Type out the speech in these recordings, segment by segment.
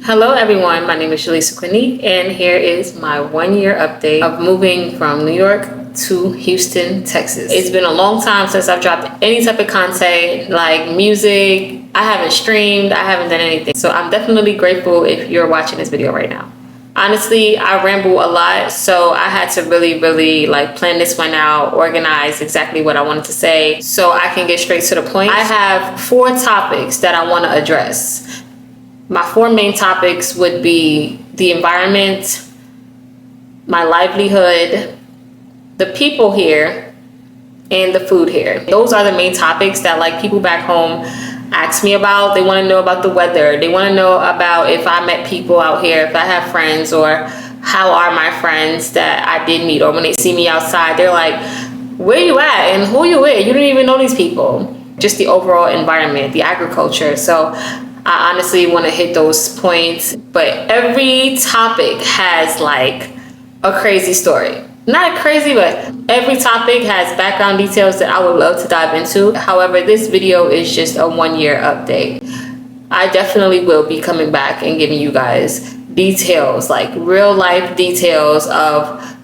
Hello everyone, my name is Shalisa Quinny and here is my 1 year update of moving from New York to Houston, Texas. It's been a long time since I've dropped any type of content like music. I haven't streamed, I haven't done anything. So I'm definitely grateful if you're watching this video right now. Honestly, I ramble a lot, so I had to really plan this one out, organize exactly what I wanted to say so I can get straight to the point. I have 4 topics that I want to address. My 4 main topics would be the environment, my livelihood, the people here, and the food here. Those are the main topics that people back home ask me about. They want to know about the weather. They want to know about if I met people out here, if I have friends, or how are my friends that I did meet, or when they see me outside, they're like, where you at and who you with? You don't even know these people. Just the overall environment, the agriculture. So I honestly want to hit those points, but every topic has a crazy story. Not crazy, but every topic has background details that I would love to dive into. However, this video is just a 1 year update. I definitely will be coming back and giving you guys details, like real life details of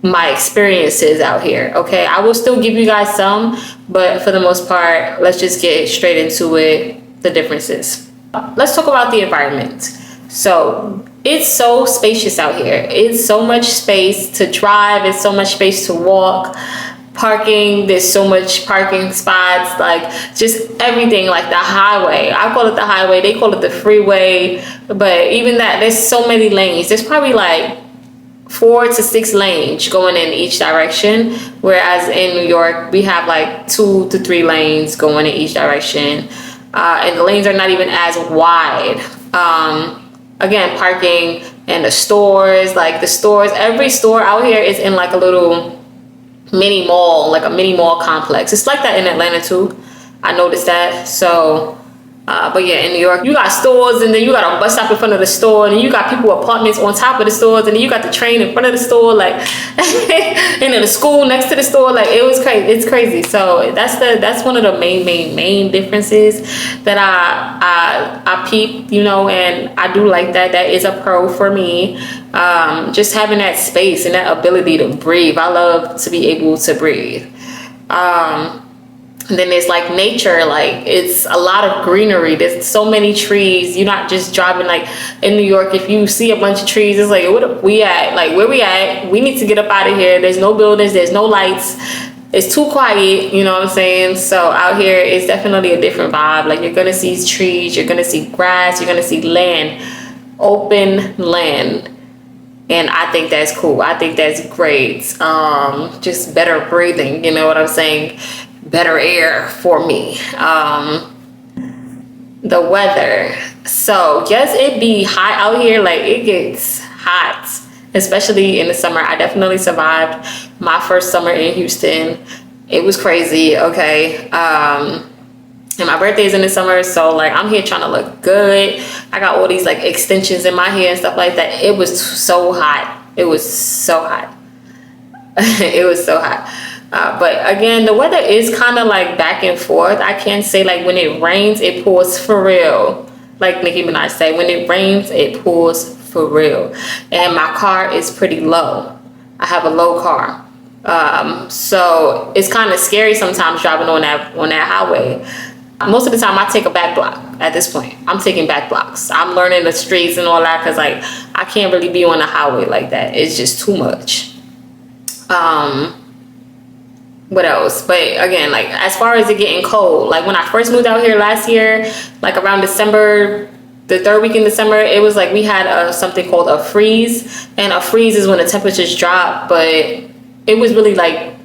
my experiences out here. Okay, I will still give you guys some, but for the most part, let's just get straight into it, the differences. Let's talk about the environment. So it's so spacious out here. It's so much space to drive. It's so much space to walk. Parking, there's so much parking spots, just everything, like the highway. I call it the highway. They call it the freeway. But even that, there's so many lanes. There's probably 4 to 6 lanes going in each direction. Whereas in New York, we have 2 to 3 lanes going in each direction. And the lanes are not even as wide. Again, parking and the stores, every store out here is in a little mini mall, a mini mall complex. It's like that in Atlanta too. I noticed that. So, but yeah, in New York, you got stores, and then you got a bus stop in front of the store, and then you got people apartments on top of the stores, and then you got the train in front of the store, and then the school next to the store. It was crazy. It's crazy. So that's one of the main differences that I peep, and I do like that. That is a pro for me. Just having that space and that ability to breathe. I love to be able to breathe. And then there's nature, it's a lot of greenery. There's so many trees. You're not just driving in New York. If you see a bunch of trees, it's what we at? Where we at? We need to get up out of here. There's no buildings. There's no lights. It's too quiet. You know what I'm saying? So out here, it's definitely a different vibe. You're going to see trees. You're going to see grass. You're going to see land, open land. And I think that's cool. I think that's great. Just better breathing. You know what I'm saying? Better air for me. The weather. So yes, it be hot out here. It gets hot, especially in the summer. I definitely survived my first summer in Houston. It was crazy. Okay. And my birthday's in the summer, so I'm here trying to look good. I got all these extensions in my hair and stuff like that. It was so hot. It was so hot. It was so hot. But again, the weather is kind of back and forth. I can't say when it rains, it pours for real. Like Nicki Minaj say, when it rains, it pours for real. And my car is pretty low. I have a low car. So it's kind of scary sometimes driving on that highway. Most of the time I take a back block at this point. I'm taking back blocks. I'm learning the streets and all that because I can't really be on the highway like that. It's just too much. What else? But again, as far as it getting cold, when I first moved out here last year, around December, the 3rd week in December, it was we had something called a freeze. And a freeze is when the temperatures drop, but it was really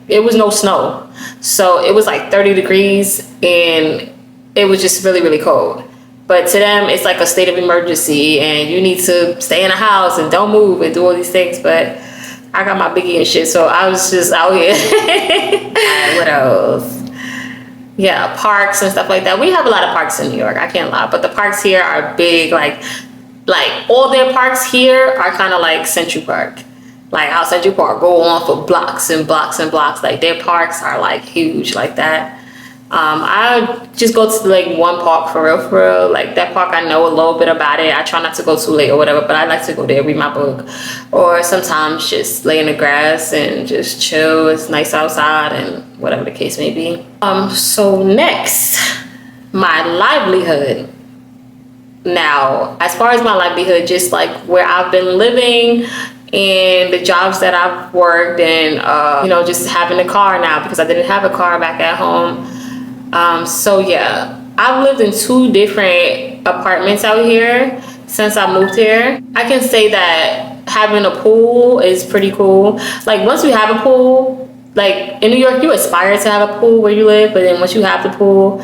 it was no snow. So it was 30 degrees and it was just really cold. But to them, it's a state of emergency and you need to stay in the house and don't move and do all these things. But I got my biggie and shit, so I was just out here. What else? Yeah, parks and stuff like that. We have a lot of parks in New York, I can't lie. But the parks here are big. All their parks here are kind of Central Park. How Central Park go on for blocks and blocks and blocks. Their parks are huge like that. I just go to like one park for real. Like that park, I know a little bit about it. I try not to go too late or whatever, but I like to go there, read my book, or sometimes just lay in the grass and just chill. It's nice outside and whatever the case may be. So next, my livelihood. Now, as far as my livelihood, just like where I've been living and the jobs that I've worked and, just having a car now because I didn't have a car back at home. So yeah, I've lived in 2 different apartments out here since I moved here. I can say that having a pool is pretty cool. Like once you have a pool, like in New York, you aspire to have a pool where you live, but then once you have the pool,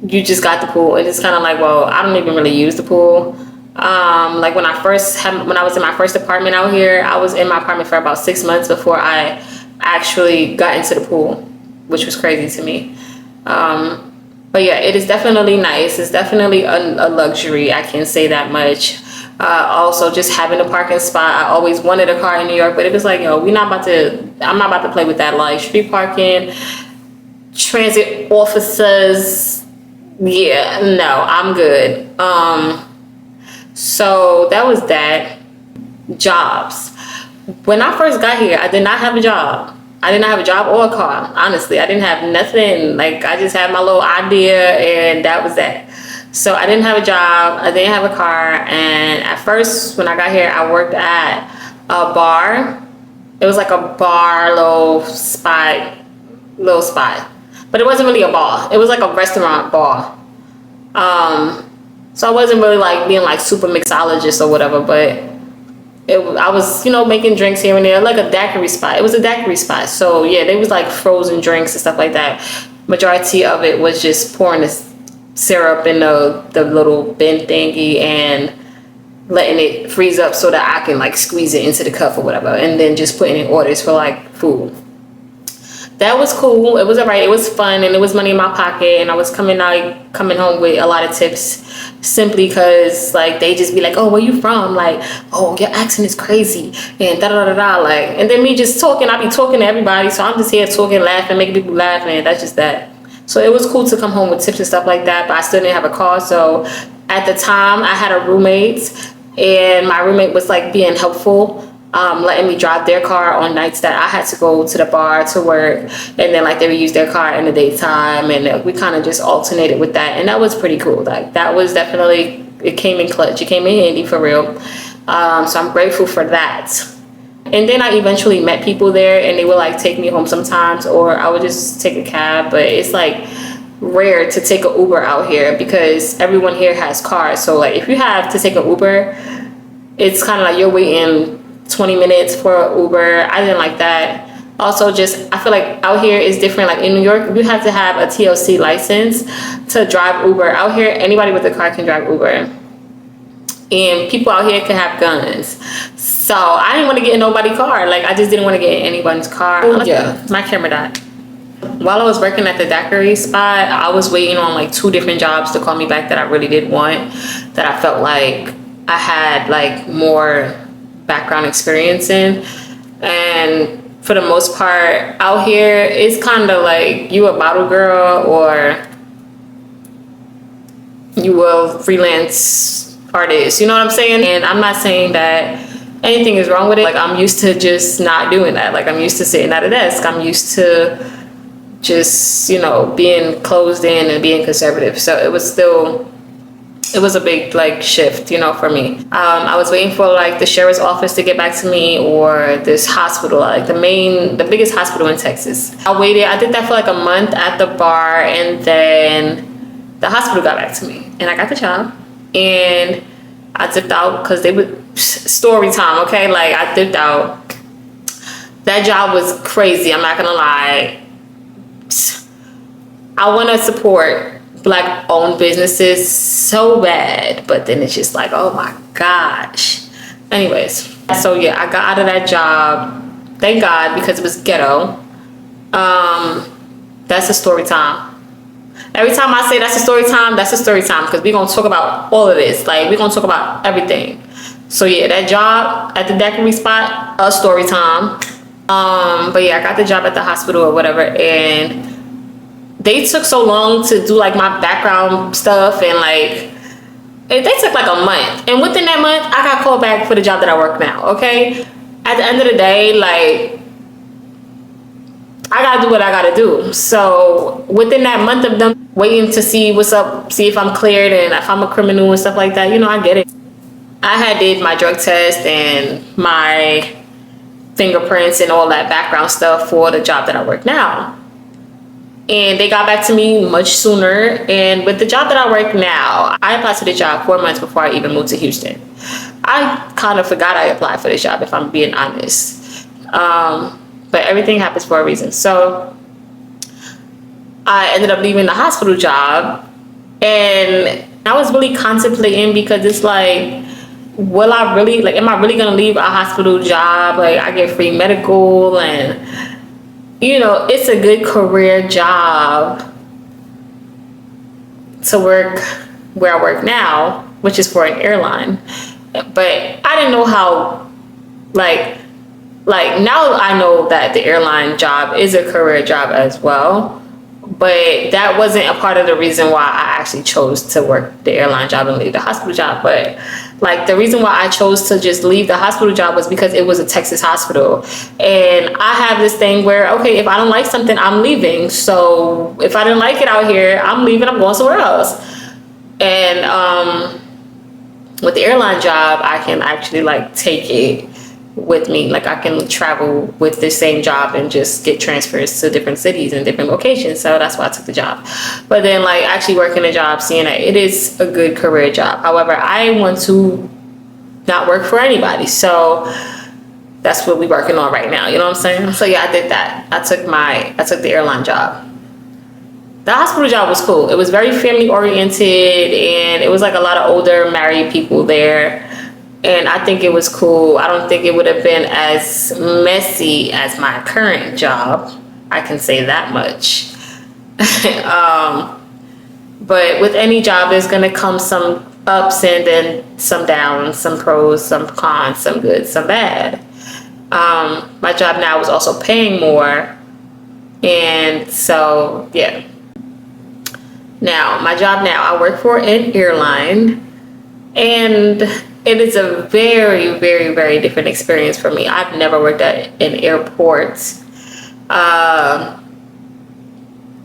you just got the pool. And it's kind of like, well, I don't even really use the pool. Like when I was in my first apartment out here, I was in my apartment for about 6 months before I actually got into the pool, which was crazy to me. But yeah, it is definitely nice. It's definitely a luxury. I can say that much. Also just having a parking spot. I always wanted a car in New York, but it was like, yo, I'm not about to play with that. Like street parking, transit officers. Yeah, no, I'm good. So that was that. Jobs. When I first got here, I did not have a job. I did not have a job or a car. Honestly, I didn't have nothing. Like I just had my little idea and that was that. So I didn't have a job. I didn't have a car. And at first, when I got here, I worked at a bar. It was like a bar, little spot. But it wasn't really a bar. It was like a restaurant bar. So I wasn't really like being like super mixologist or whatever, but I was, making drinks here and there, like a daiquiri spot. It was a daiquiri spot. So yeah, they was like frozen drinks and stuff like that. Majority of it was just pouring the syrup in the little bin thingy and letting it freeze up so that I can like squeeze it into the cup or whatever. And then just putting in orders for like food. That was cool. It was alright. It was fun and it was money in my pocket, and I was coming home with a lot of tips simply because like they just be like, oh, where you from? Like, oh, your accent is crazy and da da da da. Like, and then me just talking, I be talking to everybody, so I'm just here talking, laughing, making people laugh, and that's just that. So it was cool to come home with tips and stuff like that, but I still didn't have a car. So at the time I had a roommate, and my roommate was like being helpful. Letting me drive their car on nights that I had to go to the bar to work, and then like they would use their car in the daytime, and we kind of just alternated with that, and that was pretty cool. Like that was definitely, it came in clutch, it came in handy for real. So I'm grateful for that. And then I eventually met people there, and they would like take me home sometimes, or I would just take a cab. But it's like rare to take an Uber out here because everyone here has cars. So like if you have to take an Uber, it's kind of like you're waiting 20 minutes for an Uber. I didn't like that. Also, just I feel like out here is different. Like in New York, you have to have a TLC license to drive Uber. Out here, anybody with a car can drive Uber, and people out here can have guns. So I didn't want to get in nobody's car. Like I just didn't want to get in anyone's car. Yeah, my camera died. While I was working at the daiquiri spot, I was waiting on like 2 different jobs to call me back that I really did want, that I felt like I had like more background experience in. And for the most part out here, it's kind of like you a bottle girl or you a freelance artist, you know what I'm saying? And I'm not saying that anything is wrong with it. Like I'm used to just not doing that. Like I'm used to sitting at a desk. I'm used to just, being closed in and being conservative. So it was a big like shift, for me. I was waiting for like the sheriff's office to get back to me, or this hospital, like the biggest hospital in Texas. I did that for like a month at the bar, and then the hospital got back to me and I got the job, and I dipped out because they would, story time, okay? Like I dipped out. That job was crazy, I'm not gonna lie. I want to support Black owned businesses so bad, but then it's just like, oh my gosh. Anyways, so yeah, I got out of that job, thank God, because it was ghetto. That's a story time. Every time I say that's a story time, that's a story time, because we're gonna talk about all of this. Like we're gonna talk about everything. So yeah, that job at the daiquiri spot, a story time. But yeah, I got the job at the hospital or whatever, and they took so long to do like my background stuff, and like they took like a month, and within that month I got called back for the job that I work now. Okay, at the end of the day, like I gotta do what I gotta do. So within that month of them waiting to see what's up, see if I'm cleared and if I'm a criminal and stuff like that, you know, I get it. I had did my drug test and my fingerprints and all that background stuff for the job that I work now. And they got back to me much sooner. And with the job that I work now, I applied to the job 4 months before I even moved to Houston. I kind of forgot I applied for this job, if I'm being honest. But everything happens for a reason. So I ended up leaving the hospital job, and I was really contemplating, because it's like, will I really, like, am I really gonna leave a hospital job? Like, I get free medical, and you know, it's a good career job to work where I work now, which is for an airline. But I didn't know how, like now I know that the airline job is a career job as well. But that wasn't a part of the reason why I actually chose to work the airline job and leave the hospital job. But like, the reason why I chose to just leave the hospital job was because it was a Texas hospital. And I have this thing where, okay, if I don't like something, I'm leaving. So if I didn't like it out here, I'm leaving, I'm going somewhere else. And with the airline job, I can actually like take it with me. Like, I can travel with the same job and just get transfers to different cities and different locations. So that's why I took the job. But then like actually working a job, seeing that it is a good career job. However, I want to not work for anybody. So that's what we're working on right now. You know what I'm saying? So yeah, I did that. I took the airline job. The hospital job was cool. It was very family oriented, and it was like a lot of older married people there. And I think it was cool. I don't think it would have been as messy as my current job. I can say that much. But with any job, there's going to come some ups and then some downs, some pros, some cons, some good, some bad. My job now was also paying more. And so, yeah. Now, my job now, I work for an airline. And it is a very, very, very different experience for me. I've never worked at an airport.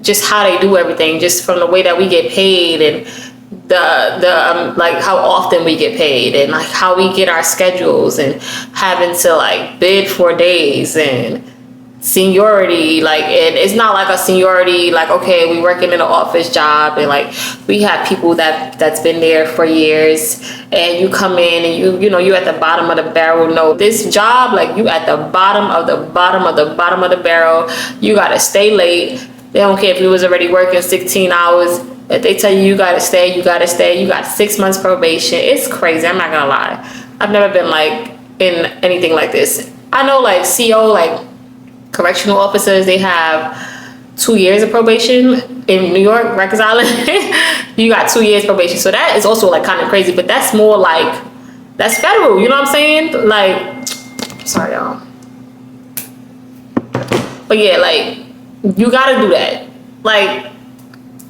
Just how they do everything, just from the way that we get paid, and the like how often we get paid, and like how we get our schedules, and having to like bid for days, and seniority. Like, and it's not like a seniority like, okay, we working in an office job and like we have people that's been there for years, and you come in and you know you at the bottom of the barrel. No, this job, like, you at the bottom of the bottom of the bottom of the barrel. You gotta stay late. They don't care if you was already working 16 hours. If they tell you gotta stay, you gotta stay. You got 6 months probation. It's crazy. I'm not gonna lie. I've never been like in anything like this. I know like CO, like correctional officers, they have 2 years of probation. In New York, Rikers Island, you got 2 years probation. So that is also like kind of crazy, but that's more like, that's federal, you know what I'm saying? Like, sorry y'all. But yeah, like, you gotta do that. Like,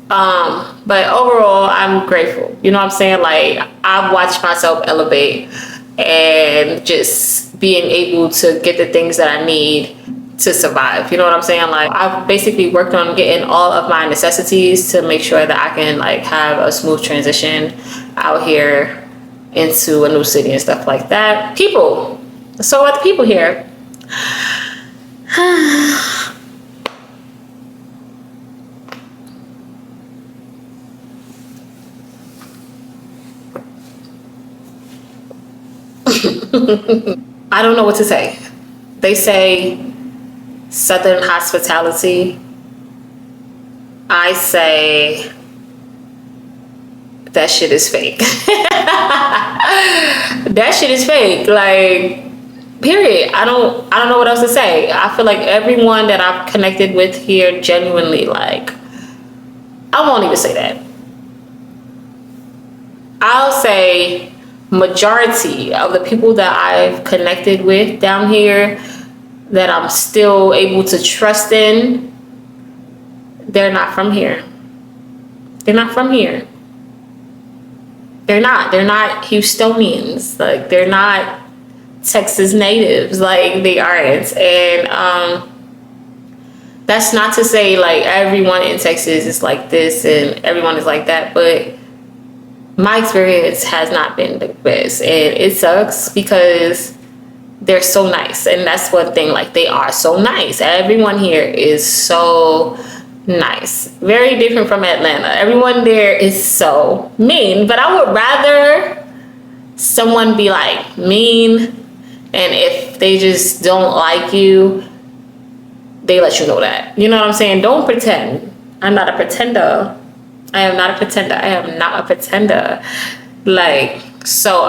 but overall, I'm grateful. You know what I'm saying? Like, I've watched myself elevate and just being able to get the things that I need to survive. You know what I'm saying? Like, I've basically worked on getting all of my necessities to make sure that I can like have a smooth transition out here into a new city and stuff like that. People. So about the people here. I don't know what to say. They say Southern hospitality. I say that shit is fake. That shit is fake. Like, period. I don't know what else to say. I feel like everyone that I've connected with here genuinely, like, I won't even say that. I'll say majority of the people that I've connected with down here that I'm still able to trust in, they're not from here. They're not from here. They're not Houstonians. Like, they're not Texas natives. Like, they aren't. And that's not to say like everyone in Texas is like this and everyone is like that, but my experience has not been the best, and it sucks because they're so nice. And that's one thing, like, they are so nice. Everyone here is so nice. Very different from Atlanta. Everyone there is so mean, but I would rather someone be like mean, and if they just don't like you, they let you know that. You know what I'm saying? Don't pretend. I'm not a pretender. I am not a pretender. I am not a pretender. Like, so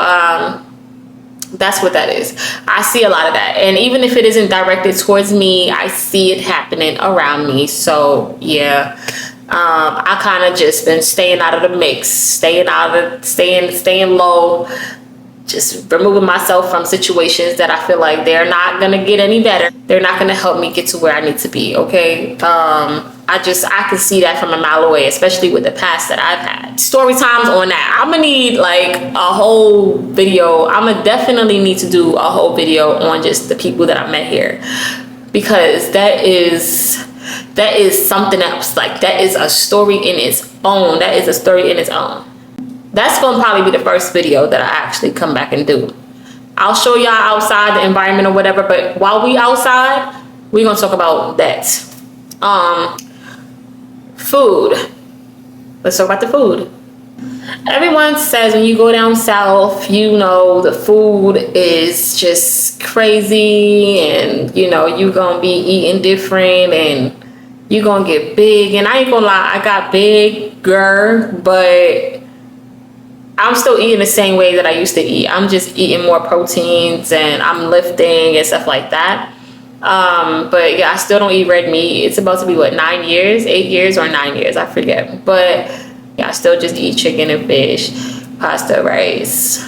that's what that is. I see a lot of that, and even if it isn't directed towards me, I see it happening around me. So yeah, I kind of just been staying out of the mix, staying low, just removing myself from situations that I feel like they're not gonna get any better. They're not gonna help me get to where I need to be. Okay. I can see that from a mile away, especially with the past that I've had. Story times on that. I'm gonna need like a whole video. I'm gonna definitely need to do a whole video on just the people that I met here, because that is something else. Like, that is a story in its own. That is a story in its own. That's gonna probably be the first video that I actually come back and do. I'll show y'all outside the environment or whatever, but while we outside, we're gonna talk about that. Food. Let's talk about the food. Everyone says when you go down south, you know, the food is just crazy, and you know, you're gonna be eating different and you're gonna get big. And I ain't gonna lie, I got bigger, but I'm still eating the same way that I used to eat. I'm just eating more proteins and I'm lifting and stuff like that. But yeah, I still don't eat red meat. It's about to be what, 8 years or 9 years, I forget. But yeah, I still just eat chicken and fish, pasta, rice,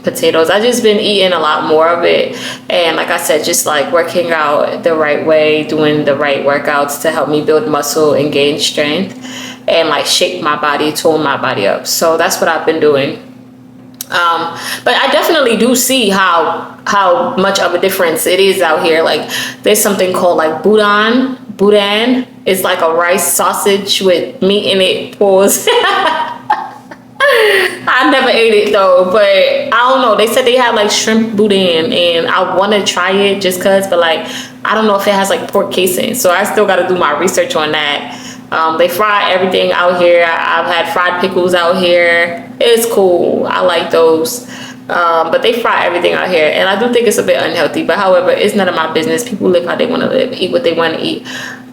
potatoes. I just been eating a lot more of it. And like I said, just like working out the right way, doing the right workouts to help me build muscle and gain strength, and like shape my body, tone my body up. So that's what I've been doing. But I definitely do see how much of a difference it is out here. Like, there's something called like boudin. It's like a rice sausage with meat in it. Pause. I never ate it though, but I don't know. They said they have like shrimp boudin, and I want to try it just cause, but like, I don't know if it has like pork casing. So I still got to do my research on that. They fry everything out here. I've had fried pickles out here. It's cool. I like those. But they fry everything out here, and I do think it's a bit unhealthy. But however, it's none of my business. People live how they want to live, eat what they want to eat.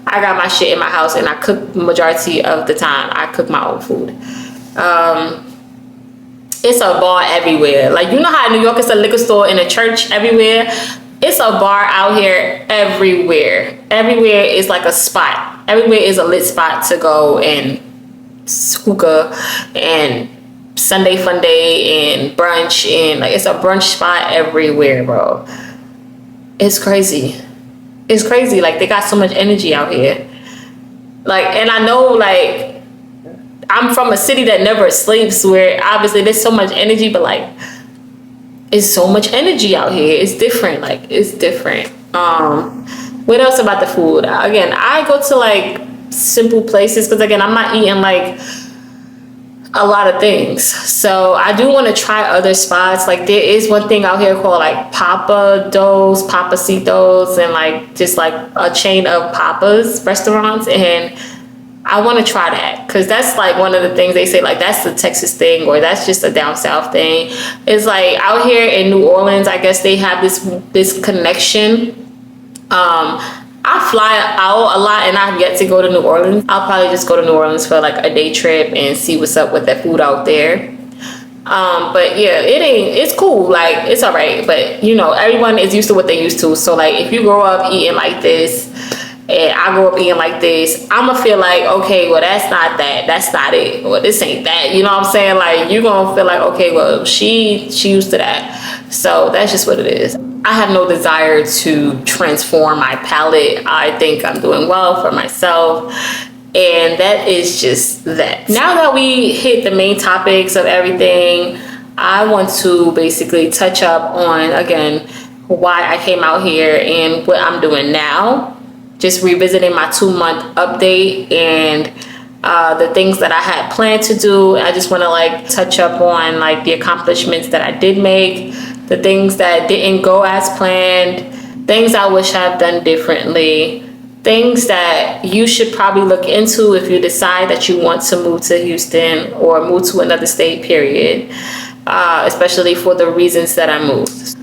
I got my shit in my house, and I cook the majority of the time. I cook my own food. It's a bar everywhere. Like, you know how in New York it's a liquor store and a church everywhere? It's a bar out here everywhere. Everywhere is like a spot. Everywhere is a lit spot to go and hookah and Sunday fun day and brunch, and like, it's a brunch spot everywhere, bro. It's crazy. It's crazy. Like, they got so much energy out here. Like, and I know, like, I'm from a city that never sleeps, where obviously there's so much energy, but like, it's so much energy out here. It's different. Like, it's different. What else about the food? Again, I go to like simple places because, again, I'm not eating like a lot of things. So I do want to try other spots. Like, there is one thing out here called like Papacitos, and like just like a chain of Papas restaurants, and I want to try that because that's like one of the things they say, like, that's the Texas thing, or that's just a down south thing. It's like out here in New Orleans, I guess they have this connection. I fly out a lot, and I've yet to go to New Orleans. I'll probably just go to New Orleans for like a day trip and see what's up with that food out there. But yeah, it's cool. Like, it's all right. But you know, everyone is used to what they used to. So like, if you grow up eating like this, and I grew up eating like this, I'ma feel like, okay, well, that's not it, or this ain't that, you know what I'm saying? Like, you're gonna feel like, okay, well, she used to that. So that's just what it is. I have no desire to transform my palate. I think I'm doing well for myself, And that is just that. Now that we hit the main topics of everything, I want to basically touch up on, again, why I came out here and what I'm doing now. Just revisiting my 2-month update and the things that I had planned to do. I just want to like touch up on like the accomplishments that I did make, the things that didn't go as planned, things I wish I'd done differently, things that you should probably look into if you decide that you want to move to Houston or move to another state, period. Especially for the reasons that I moved.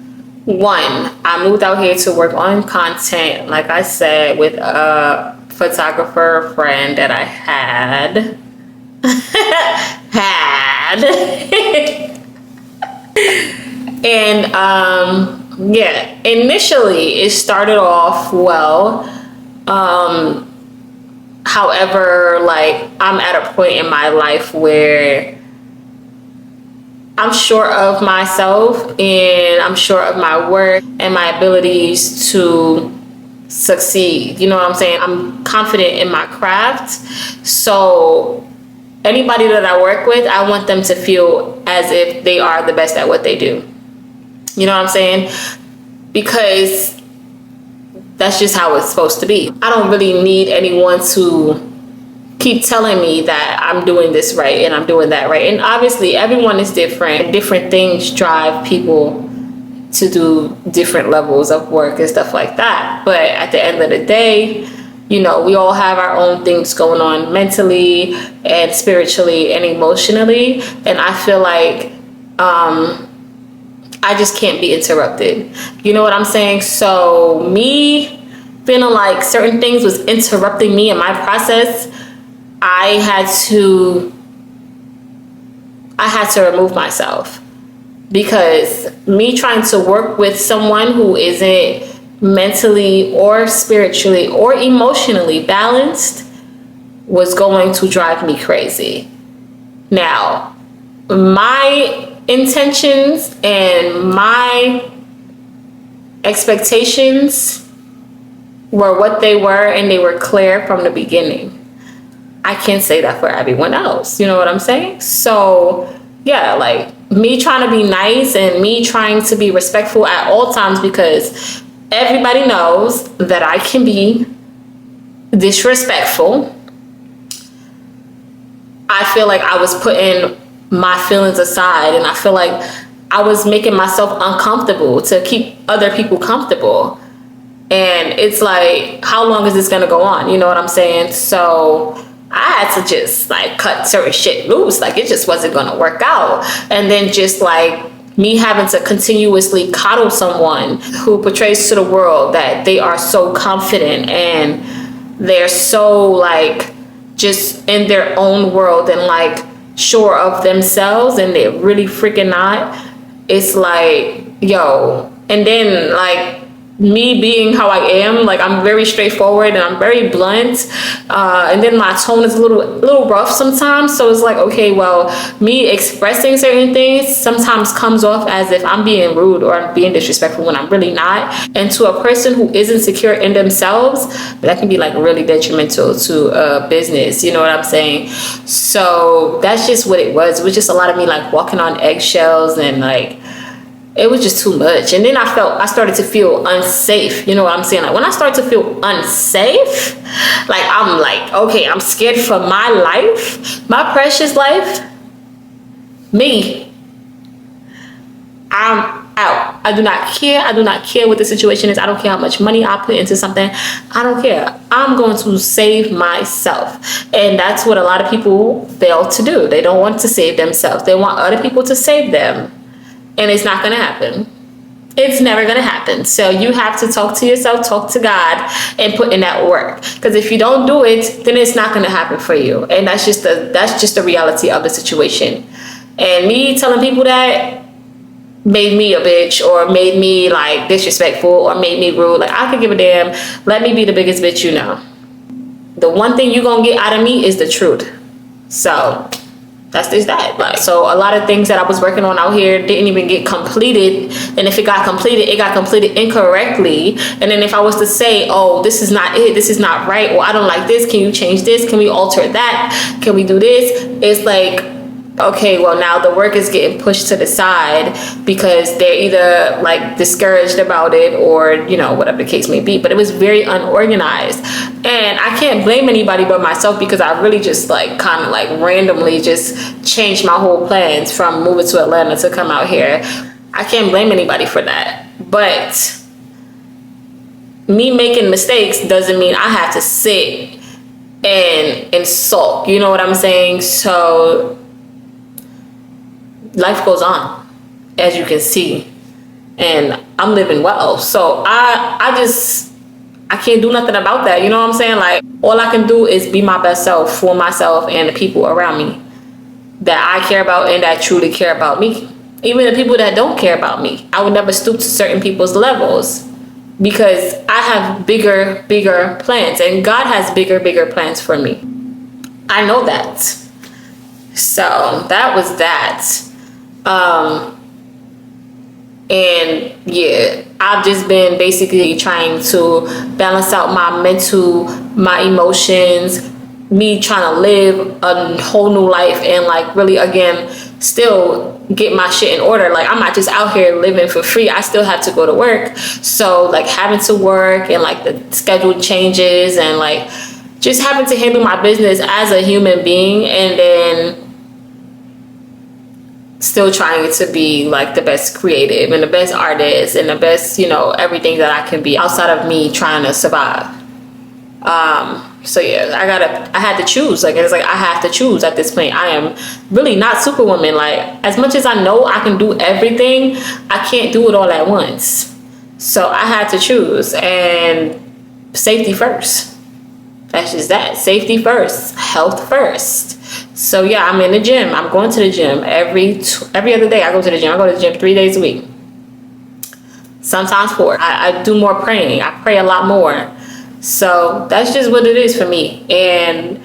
One, I moved out here to work on content, like I said, with a photographer friend that I had. And yeah, initially it started off well. However, like I'm at a point in my life where I'm sure of myself and I'm sure of my work and my abilities to succeed. You know what I'm saying? I'm confident in my craft. So anybody that I work with, I want them to feel as if they are the best at what they do. You know what I'm saying? Because that's just how it's supposed to be. I don't really need anyone to keep telling me that I'm doing this right and I'm doing that right. And obviously everyone is different. Different things drive people to do different levels of work and stuff like that. But at the end of the day, you know, we all have our own things going on mentally and spiritually and emotionally. And I feel like I just can't be interrupted. You know what I'm saying? So me feeling like certain things was interrupting me in my process, I had to remove myself, because me trying to work with someone who isn't mentally or spiritually or emotionally balanced was going to drive me crazy. Now, my intentions and my expectations were what they were, and they were clear from the beginning. I can't say that for everyone else. You know what I'm saying? So yeah, like me trying to be nice and me trying to be respectful at all times, because everybody knows that I can be disrespectful. I feel like I was putting my feelings aside, and I feel like I was making myself uncomfortable to keep other people comfortable. And it's like, how long is this gonna go on? You know what I'm saying? So I had to just like cut certain shit loose. Like it just wasn't gonna work out. And then just like me having to continuously coddle someone who portrays to the world that they are so confident and they're so like just in their own world and like sure of themselves, and they're really freaking not. It's like, yo. And then like me being how I am, like I'm very straightforward and I'm very blunt, and then my tone is a little rough sometimes. So it's like, okay, well, me expressing certain things sometimes comes off as if I'm being rude or I'm being disrespectful when I'm really not. And to a person who isn't secure in themselves, that can be like really detrimental to a business. You know what I'm saying? So that's just what it was. It was just a lot of me like walking on eggshells, and like it was just too much. And then I started to feel unsafe. You know what I'm saying? Like when I start to feel unsafe, like I'm like, okay, I'm scared for my life, my precious life. Me, I'm out. I do not care. I do not care what the situation is. I don't care how much money I put into something. I don't care. I'm going to save myself. And that's what a lot of people fail to do. They don't want to save themselves. They want other people to save them. And it's not going to happen. It's never going to happen. So you have to talk to yourself, talk to God, and put in that work. Because if you don't do it, then it's not going to happen for you. And that's just the reality of the situation. And me telling people that made me a bitch, or made me like disrespectful, or made me rude. Like I could give a damn. Let me be the biggest bitch you know. The one thing you're going to get out of me is the truth. So that's just that. Like, so a lot of things that I was working on out here didn't even get completed, and if it got completed, it got completed incorrectly. And then if I was to say, oh, this is not it, this is not right, or I don't like this, can you change this, can we alter that, can we do this, it's like, okay, well, now the work is getting pushed to the side because they're either like discouraged about it, or, you know, whatever the case may be. But it was very unorganized, and I can't blame anybody but myself, because I really just like kind of like randomly just changed my whole plans from moving to Atlanta to come out here. I can't blame anybody for that, but me making mistakes doesn't mean I have to sit and sulk, you know what I'm saying? So life goes on, as you can see, and I'm living well. So I can't do nothing about that, you know what I'm saying? Like, all I can do is be my best self for myself and the people around me that I care about and that truly care about me. Even the people that don't care about me, I would never stoop to certain people's levels, because I have bigger plans, and God has bigger plans for me. I know that. So that was that. And yeah, I've just been basically trying to balance out my mental, my emotions, me trying to live a whole new life, and like really again still get my shit in order. Like, I'm not just out here living for free, I still have to go to work. So like having to work, and like the schedule changes, and like just having to handle my business as a human being, and then still trying to be like the best creative and the best artist and the best, you know, everything that I can be outside of me trying to survive. So yeah, I had to choose. Like, it's like I have to choose at this point. I am really not Superwoman. Like, as much as I know I can do everything, I can't do it all at once. So I had to choose, and safety first. That's just that. Safety first, health first. So yeah, I'm in the gym. I'm going to the gym every other day. I go to the gym. I go to the gym 3 days a week. Sometimes 4. I do more praying. I pray a lot more. So that's just what it is for me. And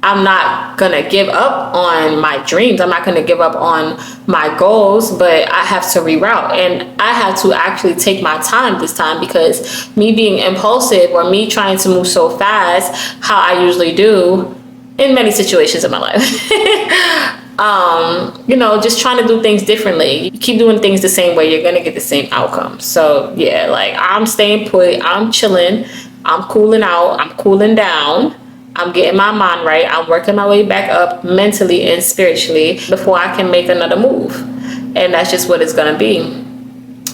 I'm not gonna give up on my dreams. I'm not gonna give up on my goals, but I have to reroute, and I have to actually take my time this time, because me being impulsive, or me trying to move so fast, how I usually do in many situations in my life, you know, just trying to do things differently. You keep doing things the same way, you're gonna get the same outcome. So yeah, like, I'm staying put, I'm chilling, I'm cooling out, I'm cooling down, I'm getting my mind right, I'm working my way back up mentally and spiritually before I can make another move. And that's just what it's gonna be.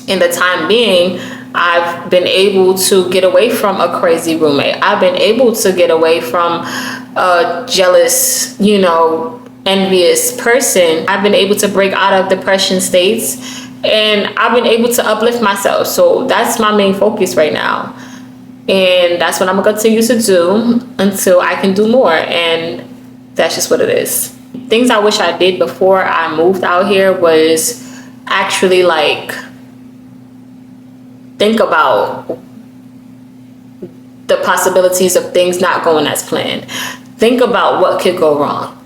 In the time being, I've been able to get away from a crazy roommate. I've been able to get away from a jealous, you know, envious person. I've been able to break out of depression states, and I've been able to uplift myself. So that's my main focus right now. And that's what I'm gonna continue to do until I can do more. And that's just what it is. Things I wish I did before I moved out here was actually like think about the possibilities of things not going as planned. Think about what could go wrong.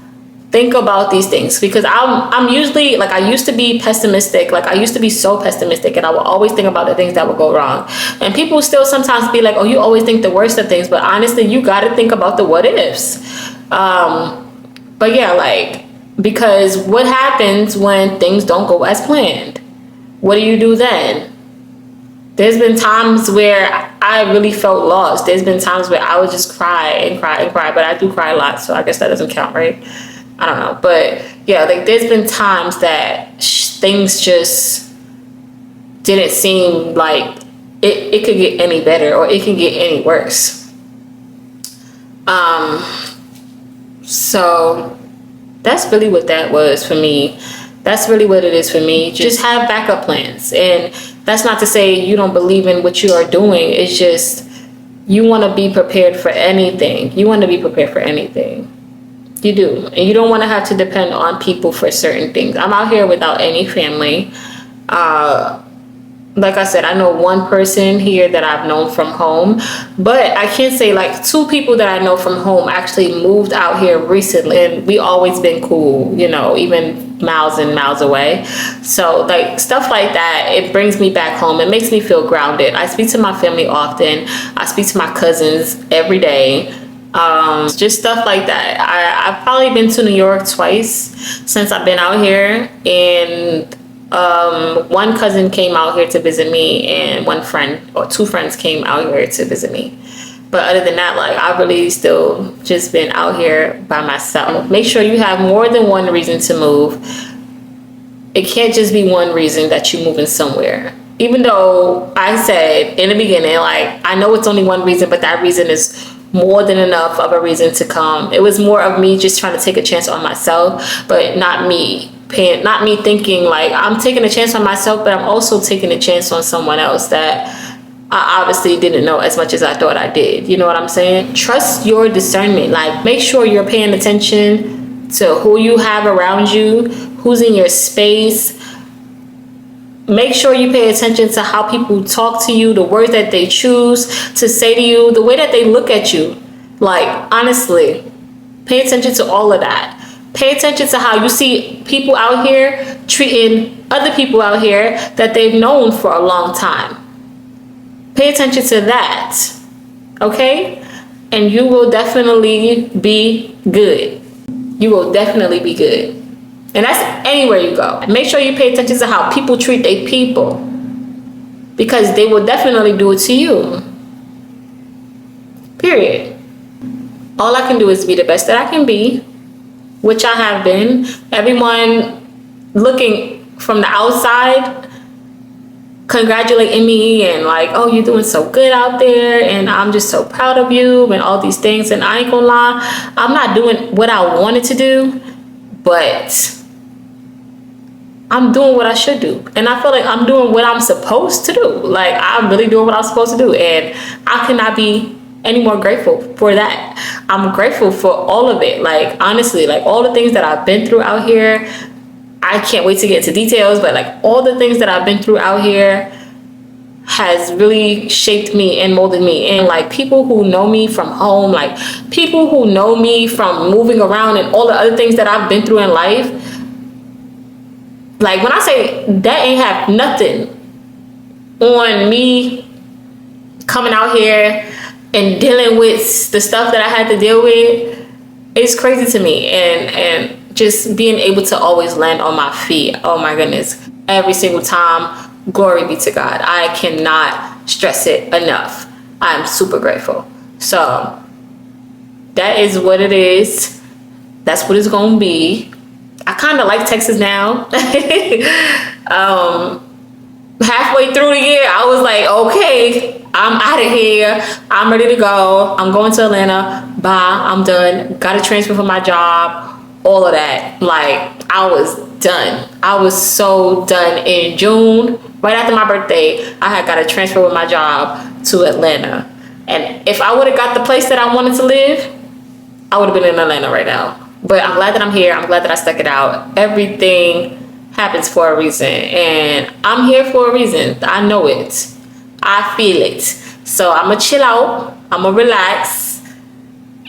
Think about these things, because I'm usually like, I used to be pessimistic. Like, I used to be so pessimistic, and I would always think about the things that would go wrong. And people still sometimes be like, oh, you always think the worst of things. But honestly, you got to think about the what ifs. But yeah, like, because what happens when things don't go as planned? What do you do then? There's been times where I really felt lost. There's been times where I would just cry and cry and cry, but I do cry a lot, so I guess that doesn't count, right? I don't know. But yeah, like, there's been times that things just didn't seem like it could get any better, or it can get any worse. So that's really what that was for me. That's really what it is for me. Just have backup plans. And that's not to say you don't believe in what you are doing. It's just you want to be prepared for anything. You want to be prepared for anything. You do. And you don't want to have to depend on people for certain things. I'm out here without any family. like I said, I know one person here that I've known from home, but I can't say like two people that I know from home actually moved out here recently, and we always been cool, you know, even miles and miles away. So like stuff like that, it brings me back home. It makes me feel grounded. I speak to my family often. I speak to my cousins every day. Just stuff like that. I've probably been to New York twice since I've been out here, and one cousin came out here to visit me, and one friend or two friends came out here to visit me. But other than that, like, I've really still just been out here by myself. Make sure you have more than one reason to move. It can't just be one reason that you're moving somewhere. Even though I said in the beginning, like, I know it's only one reason, but that reason is more than enough of a reason to come. It was more of me just trying to take a chance on myself, but not me thinking like I'm taking a chance on myself, but I'm also taking a chance on someone else that I obviously didn't know as much as I thought I did. You know what I'm saying? Trust your discernment. Like, make sure you're paying attention to who you have around you, who's in your space. Make sure you pay attention to how people talk to you, the words that they choose to say to you, the way that they look at you. Like, honestly, pay attention to all of that. Pay attention to how you see people out here treating other people out here that they've known for a long time. Pay attention to that, okay? And you will definitely be good. You will definitely be good. And that's anywhere you go. Make sure you pay attention to how people treat their people, because they will definitely do it to you. Period. All I can do is be the best that I can be, which I have been. Everyone looking from the outside, congratulating me and like, oh, you're doing so good out there, and I'm just so proud of you, and all these things. And I ain't gonna lie, I'm not doing what I wanted to do, but I'm doing what I should do. And I feel like I'm doing what I'm supposed to do. Like, I'm really doing what I'm supposed to do. And I cannot be any more grateful for that. I'm grateful for all of it. Like, honestly, like all the things that I've been through out here, I can't wait to get into details, but like all the things that I've been through out here has really shaped me and molded me. And like people who know me from home, like people who know me from moving around and all the other things that I've been through in life, like when I say that ain't have nothing on me coming out here and dealing with the stuff that I had to deal with, it's crazy to me. And just being able to always land on my feet, oh my goodness, every single time, glory be to God. I cannot stress it enough. I'm super grateful. So that is what it is. That's what it's gonna be. I kind of like Texas now. Halfway through the year, I was like, okay, I'm out of here. I'm ready to go. I'm going to Atlanta. Bye. I'm done. Got to transfer for my job. All of that. Like, I was done. I was so done. In June, right after my birthday, I had got to transfer with my job to Atlanta. And if I would have got the place that I wanted to live, I would have been in Atlanta right now. But I'm glad that I'm here. I'm glad that I stuck it out. Everything happens for a reason. And I'm here for a reason. I know it. I feel it. So I'm going to chill out. I'm going to relax.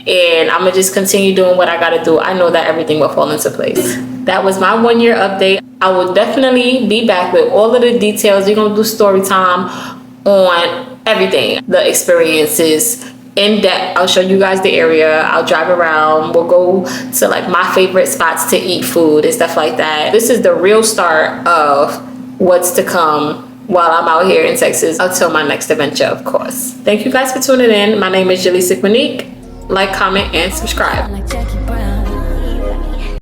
And I'm going to just continue doing what I got to do. I know that everything will fall into place. That was my 1 year update. I will definitely be back with all of the details. We're going to do story time on everything. The experiences in depth. I'll show you guys the area. I'll drive around. We'll go to like my favorite spots to eat food and stuff like that. This is the real start of what's to come while I'm out here in Texas until my next adventure, of course. Thank you guys for tuning in. My name is Jaleesa Quinique. Like, comment, and subscribe.